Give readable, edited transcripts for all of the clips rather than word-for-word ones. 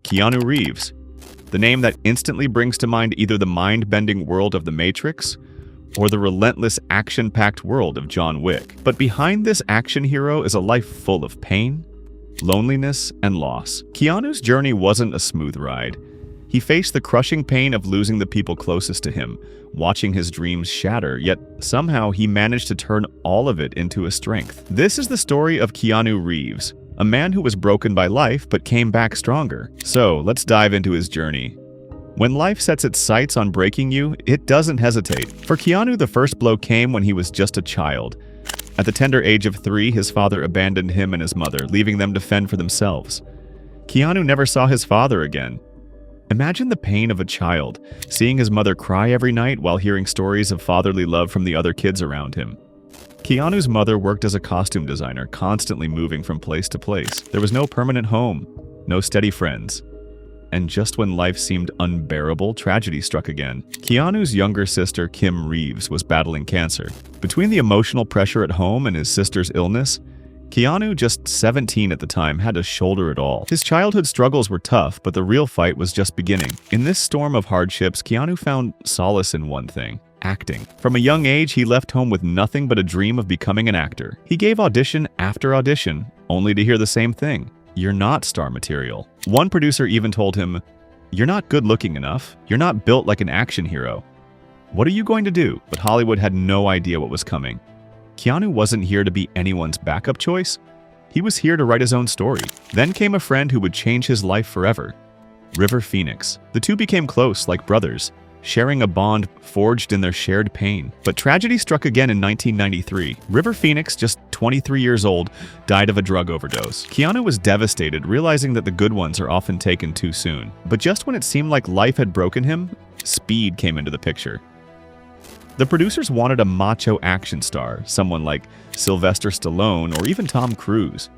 Keanu Reeves, the name that instantly brings to mind either the mind-bending world of The Matrix or the relentless action-packed world of John Wick. But behind this action hero is a life full of pain, loneliness, and loss. Keanu's journey wasn't a smooth ride. He faced the crushing pain of losing the people closest to him, watching his dreams shatter, yet somehow he managed to turn all of it into a strength. This is the story of Keanu Reeves, a man who was broken by life but came back stronger. So let's dive into his journey. When life sets its sights on breaking you, it doesn't hesitate. For Keanu, the first blow came when he was just a child. At the tender age of 3, his father abandoned him and his mother, leaving them to fend for themselves. Keanu never saw his father again. Imagine the pain of a child, seeing his mother cry every night while hearing stories of fatherly love from the other kids around him. Keanu's mother worked as a costume designer, constantly moving from place to place. There was no permanent home, no steady friends. And just when life seemed unbearable, tragedy struck again. Keanu's younger sister, Kim Reeves, was battling cancer. Between the emotional pressure at home and his sister's illness, Keanu, just 17 at the time, had to shoulder it all. His childhood struggles were tough, but the real fight was just beginning. In this storm of hardships, Keanu found solace in one thing: acting. From a young age, he left home with nothing but a dream of becoming an actor. He gave audition after audition, only to hear the same thing: "You're not star material." One producer even told him, "You're not good looking enough. You're not built like an action hero. What are you going to do?" But Hollywood had no idea what was coming. Keanu wasn't here to be anyone's backup choice. He was here to write his own story. Then came a friend who would change his life forever: River Phoenix. The two became close, like brothers, sharing a bond forged in their shared pain. But tragedy struck again in 1993. River Phoenix, just 23 years old, died of a drug overdose. Keanu was devastated, realizing that the good ones are often taken too soon. But just when it seemed like life had broken him, Speed came into the picture. The producers wanted a macho action star, someone like Sylvester Stallone or even Tom Cruise.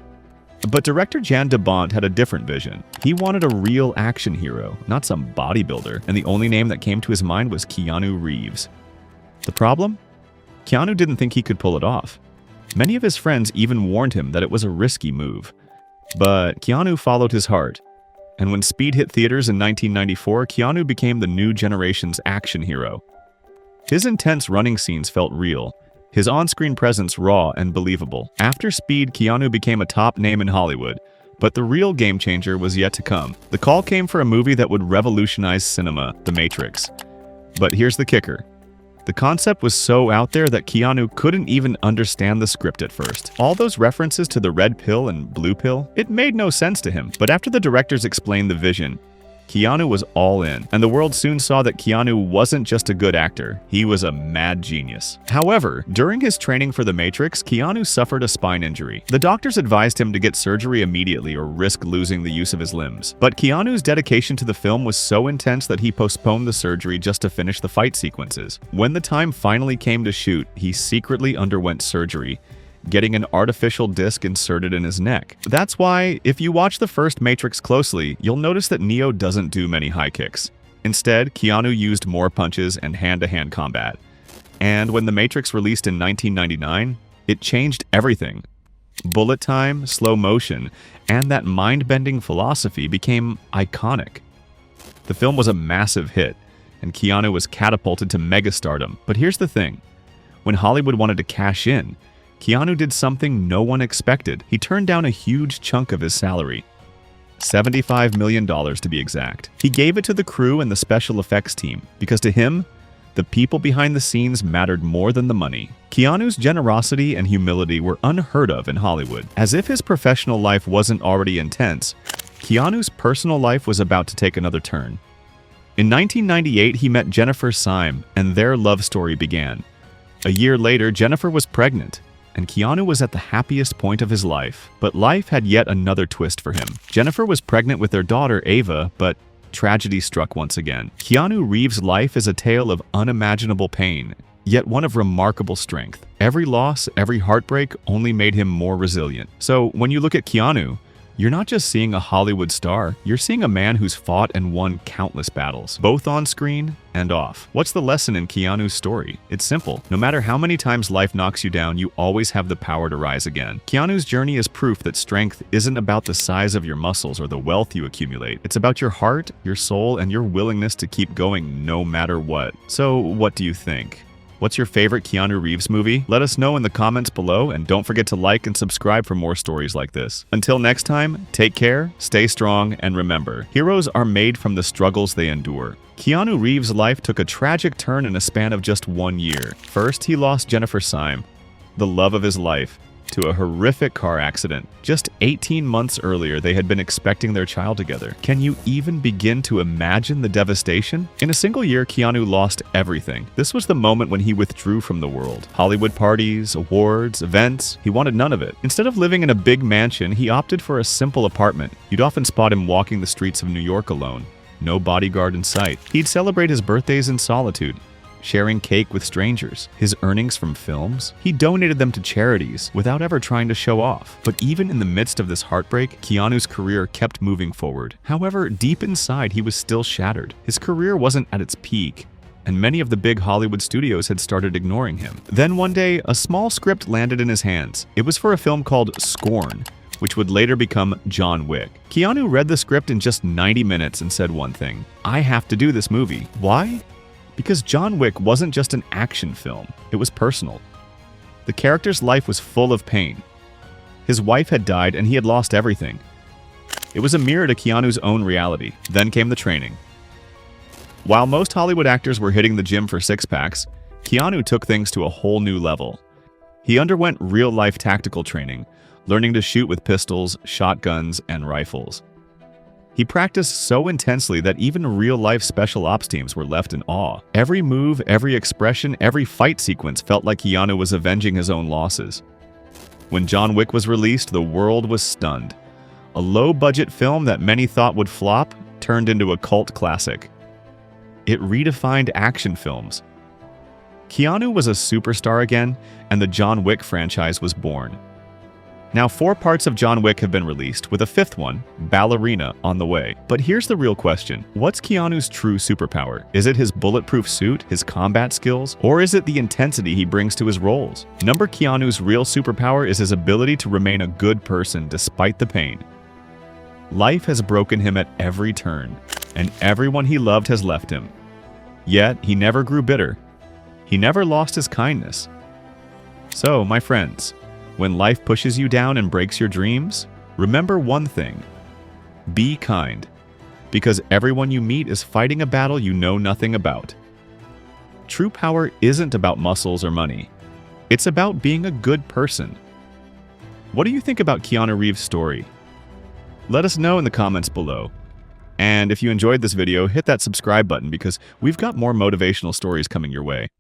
But director Jan de Bont had a different vision. He wanted a real action hero, not some bodybuilder, and the only name that came to his mind was Keanu Reeves. The problem? Keanu didn't think he could pull it off. Many of his friends even warned him that it was a risky move. But Keanu followed his heart. And when Speed hit theaters in 1994, Keanu became the new generation's action hero. His intense running scenes felt real, his on-screen presence raw and believable. After Speed, Keanu became a top name in Hollywood, but the real game changer was yet to come. The call came for a movie that would revolutionize cinema, The Matrix. But here's the kicker. The concept was so out there that Keanu couldn't even understand the script at first. All those references to the red pill and blue pill, it made no sense to him. But after the directors explained the vision, Keanu was all in, and the world soon saw that Keanu wasn't just a good actor, he was a mad genius. However, during his training for The Matrix, Keanu suffered a spine injury. The doctors advised him to get surgery immediately or risk losing the use of his limbs. But Keanu's dedication to the film was so intense that he postponed the surgery just to finish the fight sequences. When the time finally came to shoot, he secretly underwent surgery, getting an artificial disc inserted in his neck. That's why, if you watch the first Matrix closely, you'll notice that Neo doesn't do many high kicks. Instead, Keanu used more punches and hand-to-hand combat. And when The Matrix released in 1999, it changed everything. Bullet time, slow motion, and that mind-bending philosophy became iconic. The film was a massive hit, and Keanu was catapulted to megastardom. But here's the thing. When Hollywood wanted to cash in, Keanu did something no one expected. He turned down a huge chunk of his salary. $75 million to be exact. He gave it to the crew and the special effects team, because to him, the people behind the scenes mattered more than the money. Keanu's generosity and humility were unheard of in Hollywood. As if his professional life wasn't already intense, Keanu's personal life was about to take another turn. In 1998, he met Jennifer Syme, and their love story began. A year later, Jennifer was pregnant, and Keanu was at the happiest point of his life. But life had yet another twist for him. Jennifer was pregnant with their daughter, Ava, but tragedy struck once again. Keanu Reeves' life is a tale of unimaginable pain, yet one of remarkable strength. Every loss, every heartbreak only made him more resilient. So when you look at Keanu, You're not just seeing a Hollywood star, you're seeing a man who's fought and won countless battles, both on screen and off. What's the lesson in Keanu's story? It's simple. No matter how many times life knocks you down, you always have the power to rise again. Keanu's journey is proof that strength isn't about the size of your muscles or the wealth you accumulate. It's about your heart, your soul, and your willingness to keep going no matter what. So, what do you think? What's your favorite Keanu Reeves movie? Let us know in the comments below, and don't forget to like and subscribe for more stories like this. Until next time, take care, stay strong, and remember, heroes are made from the struggles they endure. Keanu Reeves' life took a tragic turn in a span of just 1 year. First, he lost Jennifer Syme, the love of his life, to a horrific car accident. Just 18 months earlier, they had been expecting their child together. Can you even begin to imagine the devastation? In a single year, Keanu lost everything. This was the moment when he withdrew from the world. Hollywood parties, awards, events, he wanted none of it. Instead of living in a big mansion, he opted for a simple apartment. You'd often spot him walking the streets of New York alone. No bodyguard in sight. He'd celebrate his birthdays in solitude, sharing cake with strangers. His earnings from films, he donated them to charities without ever trying to show off. But even in the midst of this heartbreak, Keanu's career kept moving forward. However, deep inside, he was still shattered. His career wasn't at its peak, and many of the big Hollywood studios had started ignoring him. Then one day, a small script landed in his hands. It was for a film called Scorn, which would later become John Wick. Keanu read the script in just 90 minutes and said one thing: "I have to do this movie." Why? Because John Wick wasn't just an action film, it was personal. The character's life was full of pain. His wife had died and he had lost everything. It was a mirror to Keanu's own reality. Then came the training. While most Hollywood actors were hitting the gym for six-packs, Keanu took things to a whole new level. He underwent real-life tactical training, learning to shoot with pistols, shotguns, and rifles. He practiced so intensely that even real-life special ops teams were left in awe. Every move, every expression, every fight sequence felt like Keanu was avenging his own losses. When John Wick was released, the world was stunned. A low-budget film that many thought would flop turned into a cult classic. It redefined action films. Keanu was a superstar again, and the John Wick franchise was born. Now, 4 parts of John Wick have been released, with a 5th one, Ballerina, on the way. But here's the real question. What's Keanu's true superpower? Is it his bulletproof suit, his combat skills, or is it the intensity he brings to his roles? Keanu's real superpower is his ability to remain a good person despite the pain. Life has broken him at every turn, and everyone he loved has left him. Yet, he never grew bitter. He never lost his kindness. So, my friends, when life pushes you down and breaks your dreams, remember one thing: be kind, because everyone you meet is fighting a battle you know nothing about. True power isn't about muscles or money. It's about being a good person. What do you think about Keanu Reeves' story? Let us know in the comments below. And if you enjoyed this video, hit that subscribe button because we've got more motivational stories coming your way.